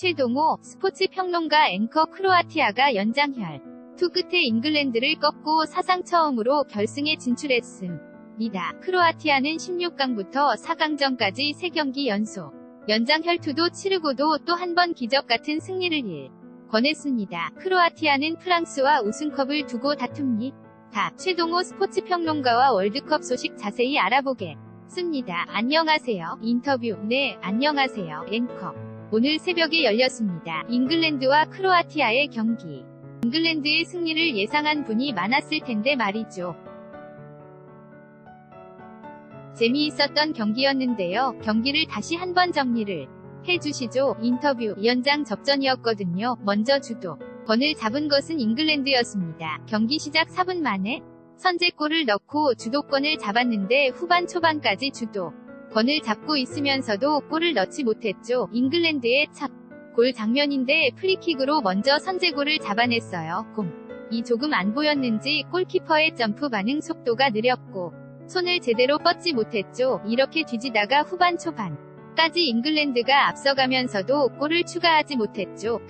최동호 스포츠 평론가 앵커 크로아티아가 연장혈 투 끝에 잉글랜드를 꺾고 사상 처음으로 결승에 진출했습니다. 크로아티아는 16강부터 4강전까지 3경기 연속 연장혈투도 치르고도 또 한 번 기적 같은 승리를 권했습니다. 크로아티아는 프랑스와 우승컵을 두고 다툽니다. 최동호 스포츠 평론가와 월드컵 소식 자세히 알아보겠습니다. 안녕하세요. 인터뷰. 네, 안녕하세요. 앵커. 오늘 새벽에 열렸습니다. 잉글랜드와 크로아티아의 경기. 잉글랜드의 승리를 예상한 분이 많았을 텐데 말이죠. 재미있었던 경기였는데요. 경기를 다시 한번 정리를 해주시죠. 인터뷰. 연장 접전이었거든요. 먼저 주도권을 잡은 것은 잉글랜드였습니다. 경기 시작 4분 만에 선제골을 넣고 주도권을 잡았는데 후반 초반까지 주도권을 잡고 있으면서도 골을 넣지 못했죠. 잉글랜드의 첫 골 장면인데 프리킥으로 먼저 선제골을 잡아냈어요. 공이 조금 안 보였는지 골키퍼의 점프 반응 속도가 느렸고 손을 제대로 뻗지 못했죠. 이렇게 뒤지다가 후반 초반까지 잉글랜드가 앞서가면서도 골을 추가하지 못했죠.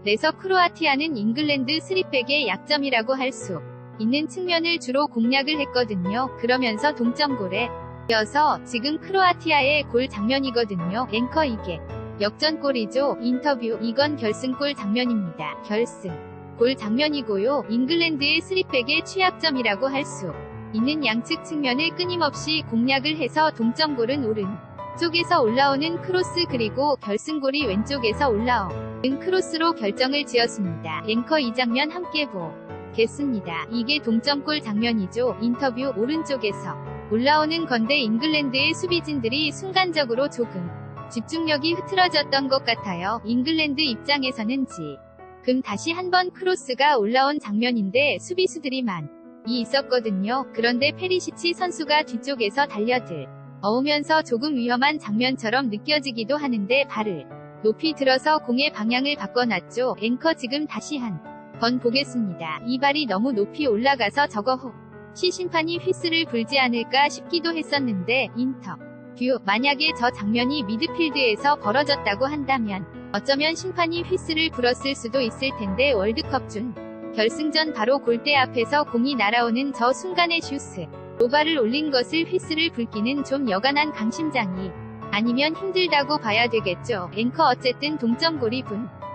그래서 크로아티아는 잉글랜드 3백의 약점이라고 할 수 있는 측면을 주로 공략을 했거든요. 그러면서 동점골에 이어서 지금 크로아티아의 골 장면이거든요. 앵커 이게 역전골이죠. 인터뷰. 이건 결승골 장면입니다. 결승골 장면이고요. 잉글랜드의 3백의 취약점이라고 할 수 있는 양측 측면을 끊임없이 공략을 해서 동점골은 오른쪽에서 올라오는 크로스 그리고 결승골이 왼쪽에서 올라오는 크로스로 결정을 지었습니다. 앵커 이 장면 함께 보겠습니다. 이게 동점골 장면이죠. 인터뷰. 오른쪽에서 올라오는 건데 잉글랜드의 수비진들이 순간적으로 조금 집중력이 흐트러졌던 것 같아요. 잉글랜드 입장에서는 지금 다시 한번 크로스가 올라온 장면인데 수비수들이 많이 있었거든요. 그런데 페리시치 선수가 뒤쪽에서 달려들어오면서 조금 위험한 장면처럼 느껴지기도 하는데 발을 높이 들어서 공의 방향을 바꿔놨죠. 앵커 지금 다시 한 번 보겠습니다. 이 발이 너무 높이 올라가서 저거 혹시 심판이 휘슬을 불지 않을까 싶기도 했었는데 인터뷰. 만약에 저 장면이 미드필드에서 벌어졌다고 한다면 어쩌면 심판이 휘슬을 불었을 수도 있을 텐데 월드컵 준 결승전 바로 골대 앞에서 공이 날아오는 저 순간에 슈스 로바를 올린 것을 휘슬을 불기는 좀 여간한 강심장이 아니면 힘들다고 봐야 되겠죠. 앵커 어쨌든 동점골이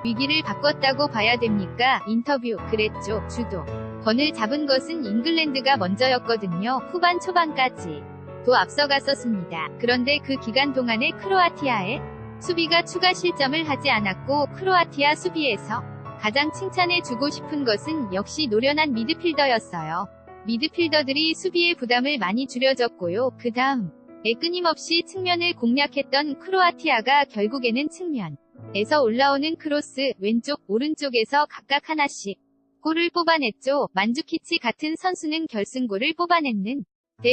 위기를 바꿨다고 봐야 됩니까? 인터뷰. 그랬죠. 주도권을 잡은 것은 잉글랜드가 먼저였거든요. 후반 초반까지 도 앞서갔었습니다. 그런데 그 기간 동안에 크로아티아의 수비가 추가 실점을 하지 않았고 크로아티아 수비에서 가장 칭찬해주고 싶은 것은 역시 노련한 미드필더였어요. 미드필더들이 수비의 부담을 많이 줄여줬고요. 그 다음에 끊임없이 측면을 공략했던 크로아티아가 결국에는 측면에서 올라오는 크로스, 왼쪽, 오른쪽에서 각각 하나씩 골을 뽑아냈죠. 만주키치 같은 선수는 결승골을 뽑아냈는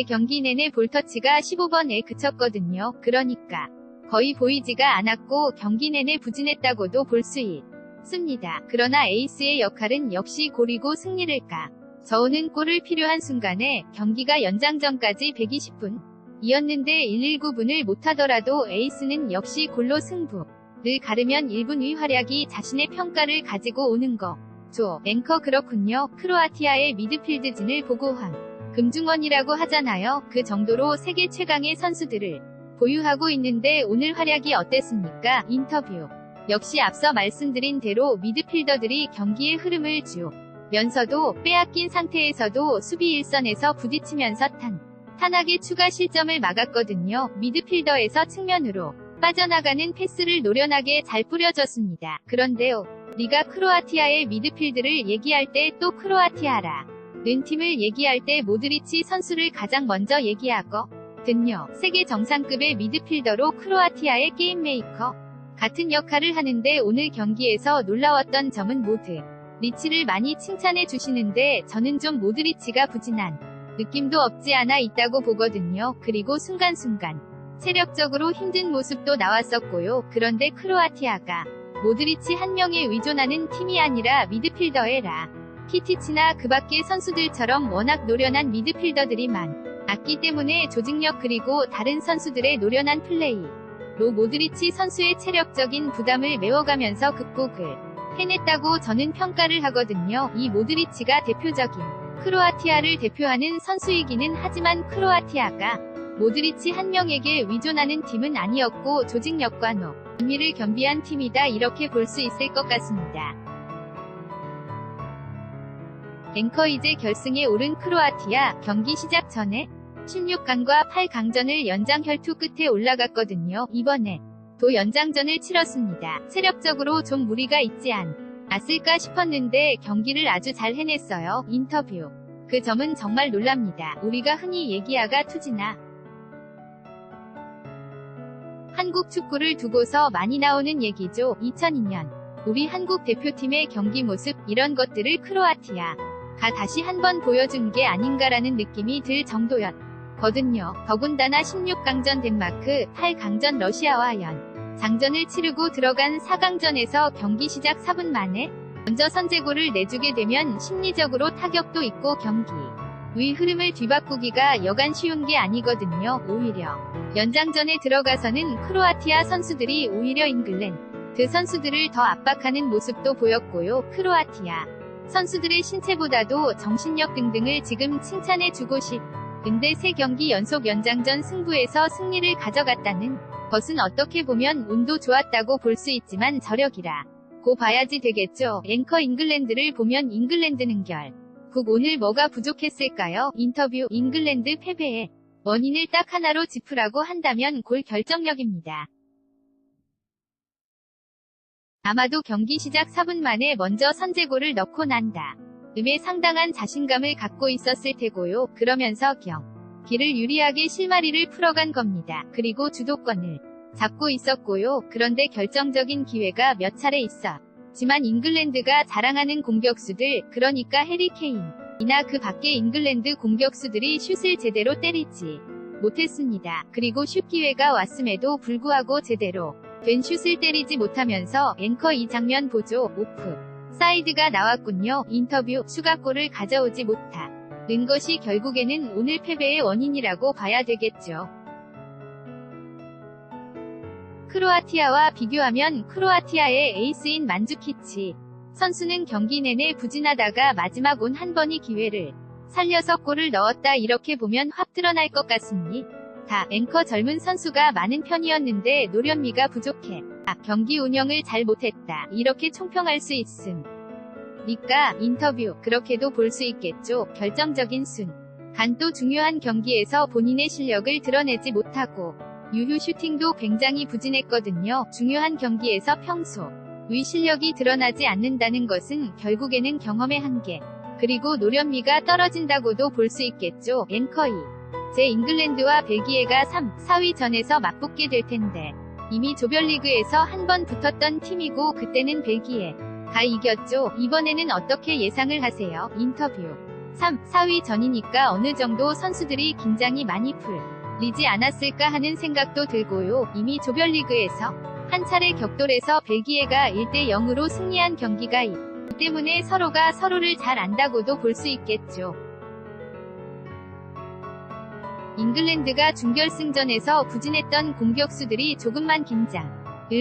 경기 내내 볼터치가 15번에 그쳤거든요. 그러니까 거의 보이지가 않았고 경기 내내 부진했다고도 볼 수 있습니다. 그러나 에이스의 역할은 역시 골이고 승리를까 저우는 골을 필요한 순간에 경기가 연장전까지 120분 이었는데 119분을 못하더라도 에이스는 역시 골로 승부를 가르면 1분 활약이 자신의 평가를 가지고 오는 거죠. 앵커. 그렇군요. 크로아티아의 미드필드진을 보고 금중원이라고 하잖아요. 그 정도로 세계 최강의 선수들을 보유하고 있는데 오늘 활약이 어땠습니까? 인터뷰. 역시 앞서 말씀드린 대로 미드필더들이 경기의 흐름을 주면서도 빼앗긴 상태에서도 수비 일선에서 부딪히면서 탄탄하게 추가 실점을 막았거든요. 미드필더에서 측면으로 빠져나가는 패스를 노련하게 잘 뿌려줬습니다. 그런데요. 우리가 크로아티아의 미드필드를 얘기할 때 또 크로아티아라 는 팀을 얘기할 때 모드리치 선수를 가장 먼저 얘기하거든요. 세계 정상급의 미드필더로 크로아티아의 게임메이커 같은 역할을 하는데 오늘 경기에서 놀라웠던 점은 모드리치를 많이 칭찬해 주시는데 저는 좀 모드리치가 부진한 느낌도 없지 않아 있다고 보거든요. 그리고 순간순간 체력적으로 힘든 모습도 나왔었고요. 그런데 크로아티아가 모드리치 한 명에 의존하는 팀이 아니라 미드필더의 키티치나 그 밖의 선수들처럼 워낙 노련한 미드필더들이 많았기 때문에 조직력 그리고 다른 선수들의 노련한 플레이 로 모드리치 선수의 체력적인 부담을 메워가면서 극복을 해냈다고 저는 평가를 하거든요. 이 모드리치가 대표적인 크로아티아를 대표하는 선수이기는 하지만 크로아티아가 모드리치 한 명에게 위존하는 팀은 아니었고 조직력과 논리를 겸비한 팀이다, 이렇게 볼 수 있을 것 같습니다. 앵커 이제 결승에 오른 크로아티아, 경기 시작 전에 16강과 8강전을 연장 혈투 끝에 올라갔거든요. 이번에 도 연장전을 치렀습니다. 체력적으로 좀 무리가 있지 않았을까 싶었는데 경기를 아주 잘 해냈어요. 인터뷰. 그 점은 정말 놀랍니다. 우리가 흔히 얘기하가 투지나 한국 축구를 두고서 많이 나오는 얘기죠. 2002년 우리 한국 대표팀의 경기 모습, 이런 것들을 크로아티아가 다시 한번 보여준 게 아닌가라는 느낌이 들 정도였거든요. 더군다나 16강전 덴마크, 8강전 러시아와 장전을 치르고 들어간 4강전에서 경기 시작 4분 만에 먼저 선제골을 내주게 되면 심리적으로 타격도 있고 경기 의 흐름을 뒤바꾸기가 여간 쉬운 게 아니거든요. 오히려 연장전에 들어가서는 크로아티아 선수들이 오히려 잉글랜드 선수들을 더 압박하는 모습도 보였고요. 크로아티아 선수들의 신체보다도 정신력 등등을 지금 칭찬해주고 싶은데 3경기 연속 연장전 승부에서 승리를 가져갔다는 것은 어떻게 보면 운도 좋았다고 볼 수 있지만 저력이라고 봐야지 되겠죠. 앵커 잉글랜드를 보면 잉글랜드는 결국 오늘 뭐가 부족했을까요? 인터뷰. 잉글랜드 패배의 원인을 딱 하나로 짚으라고 한다면 골 결정력입니다. 아마도 경기 시작 4분 만에 먼저 선제골을 넣고 난다 음에 상당한 자신감을 갖고 있었을 테고요. 그러면서 경기를 유리하게 실마리를 풀어간 겁니다. 그리고 주도권을 잡고 있었고요. 그런데 결정적인 기회가 몇 차례 있었지만 잉글랜드가 자랑하는 공격수들, 그러니까 해리 케인이나 그 밖의 잉글랜드 공격수들이 슛을 제대로 때리지 못했습니다. 그리고 슛 기회가 왔음에도 불구하고 제대로 된 슛을 때리지 못하면서 앵커 이 장면 보죠. 오프 사이드가 나왔군요. 인터뷰. 추가골을 가져오지 못하는 것이 결국에는 오늘 패배의 원인이라고 봐야 되겠죠. 크로아티아와 비교하면 크로아티아의 에이스인 만주키치 선수는 경기 내내 부진하다가 마지막 온 한 번이 기회를 살려서 골을 넣었다, 이렇게 보면 확 드러날 것 같습니다. 앵커 젊은 선수가 많은 편이었는데 노련미가 부족해 경기 운영을 잘 못했다, 이렇게 총평할 수 있습니까? 인터뷰. 그렇게도 볼 수 있겠죠. 결정적인 순간도 중요한 경기에서 본인의 실력을 드러내지 못하고 유효 슈팅도 굉장히 부진했거든요. 중요한 경기에서 평소의 실력이 드러나지 않는다는 것은 결국에는 경험의 한계, 그리고 노련미가 떨어진다고도 볼 수 있겠죠. 앵커 2. 제 잉글랜드와 벨기에가 3, 4위전에서 맞붙게 될 텐데 이미 조별리그에서 한 번 붙었던 팀이고 그때는 벨기에가 이겼죠. 이번에는 어떻게 예상을 하세요? 인터뷰. 3, 4위전이니까 어느 정도 선수들이 긴장이 많이 풀리지 않았을까 하는 생각도 들고요. 이미 조별리그에서 한 차례 격돌에서 벨기에가 1대0으로 승리한 경기가 있기 때문에 서로가 서로를 잘 안다고도 볼 수 있겠죠. 잉글랜드가 준결승전에서 부진했던 공격수들이 조금만 긴장을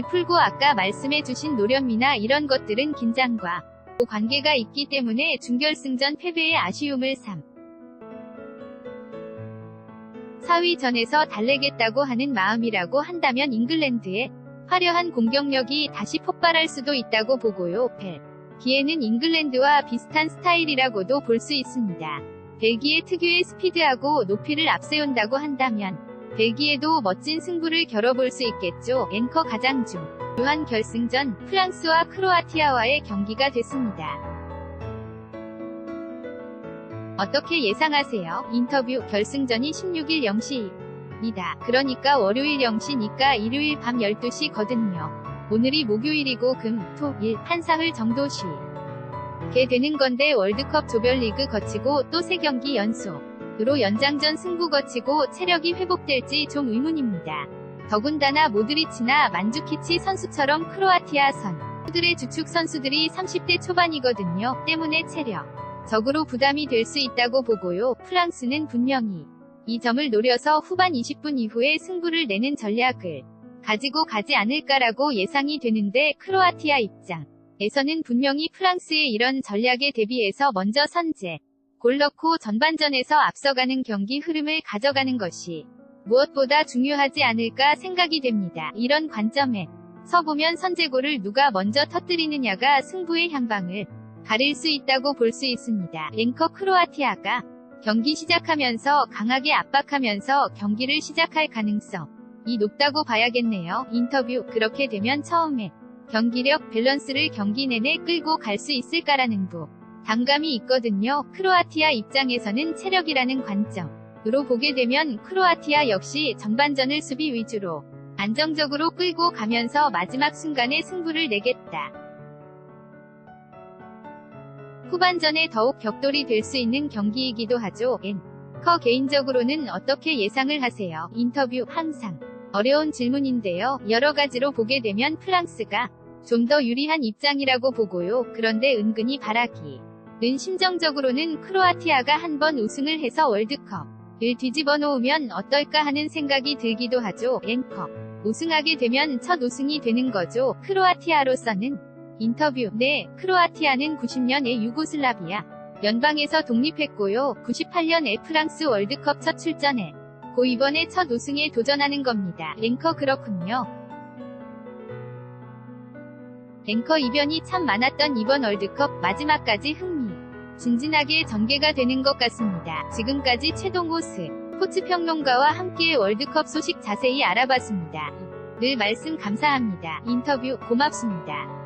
풀고 아까 말씀해주신 노련미나 이런 것들은 긴장과 관계가 있기 때문에 준결승전 패배의 아쉬움을 3, 4위전에서 달래겠다고 하는 마음이라고 한다면 잉글랜드의 화려한 공격력이 다시 폭발할 수도 있다고 보고요. 벨기에는 잉글랜드와 비슷한 스타일이라고도 볼 수 있습니다. 벨기에 특유의 스피드하고 높이를 앞세운다고 한다면 벨기에도 멋진 승부를 겨뤄볼 수 있겠죠. 앵커. 가장 중요한 결승전, 프랑스와 크로아티아와의 경기가 됐습니다. 어떻게 예상하세요? 인터뷰. 결승전이 16일 0시입니다. 그러니까 월요일 0시니까 일요일 밤 12시거든요. 오늘이 목요일이고 금, 토, 일, 한 사흘 정도 쉬게 되는 건데 월드컵 조별리그 거치고 또 3경기 연속으로 연장전 승부 거치고 체력이 회복될지 좀 의문입니다. 더군다나 모드리치나 만주키치 선수처럼 크로아티아 선수들의 주축 선수들이 30대 초반이거든요. 때문에 체력적으로 부담이 될 수 있다고 보고요. 프랑스는 분명히 이 점을 노려서 후반 20분 이후에 승부를 내는 전략을 가지고 가지 않을까라고 예상이 되는데 크로아티아 입장에서는 분명히 프랑스의 이런 전략에 대비해서 먼저 선제 골 넣고 전반전에서 앞서가는 경기 흐름을 가져가는 것이 무엇보다 중요하지 않을까 생각이 됩니다. 이런 관점에서 보면 선제골을 누가 먼저 터뜨리느냐가 승부의 향방을 가릴 수 있다고 볼 수 있습니다. 앵커 크로아티아가 경기 시작하면서 강하게 압박하면서 경기를 시작할 가능성이 높다고 봐야겠네요. 인터뷰 그렇게 되면 처음에 경기력 밸런스를 경기 내내 끌고 갈 수 있을까라는 부담감이 있거든요. 크로아티아 입장에서는 체력이라는 관점으로 보게 되면 크로아티아 역시 전반전을 수비 위주로 안정적으로 끌고 가면서 마지막 순간에 승부를 내겠다. 후반전에 더욱 격돌이 될 수 있는 경기이기도 하죠. 앵커 개인적으로는 어떻게 예상을 하세요? 인터뷰 항상 어려운 질문인데요. 여러 가지로 보게 되면 프랑스가 좀 더 유리한 입장이라고 보고요. 그런데 은근히 바라기는 심정적으로는 크로아티아가 한번 우승을 해서 월드컵을 뒤집어 놓으면 어떨까 하는 생각이 들기도 하죠. 앵커 우승하게 되면 첫 우승이 되는 거죠. 크로아티아로서는 인터뷰 네, 크로아티아는 90년에 유고슬라비아 연방에서 독립했고요. 98년에 프랑스 월드컵 첫 출전에 이번에 첫 우승에 도전하는 겁니다. 앵커 그렇군요. 앵커 이변이 참 많았던 이번 월드컵 마지막까지 흥미진진하게 전개가 되는 것 같습니다. 지금까지 최동호 스포츠평론가와 함께 월드컵 소식 자세히 알아봤습니다. 늘 말씀 감사합니다. 인터뷰 고맙습니다.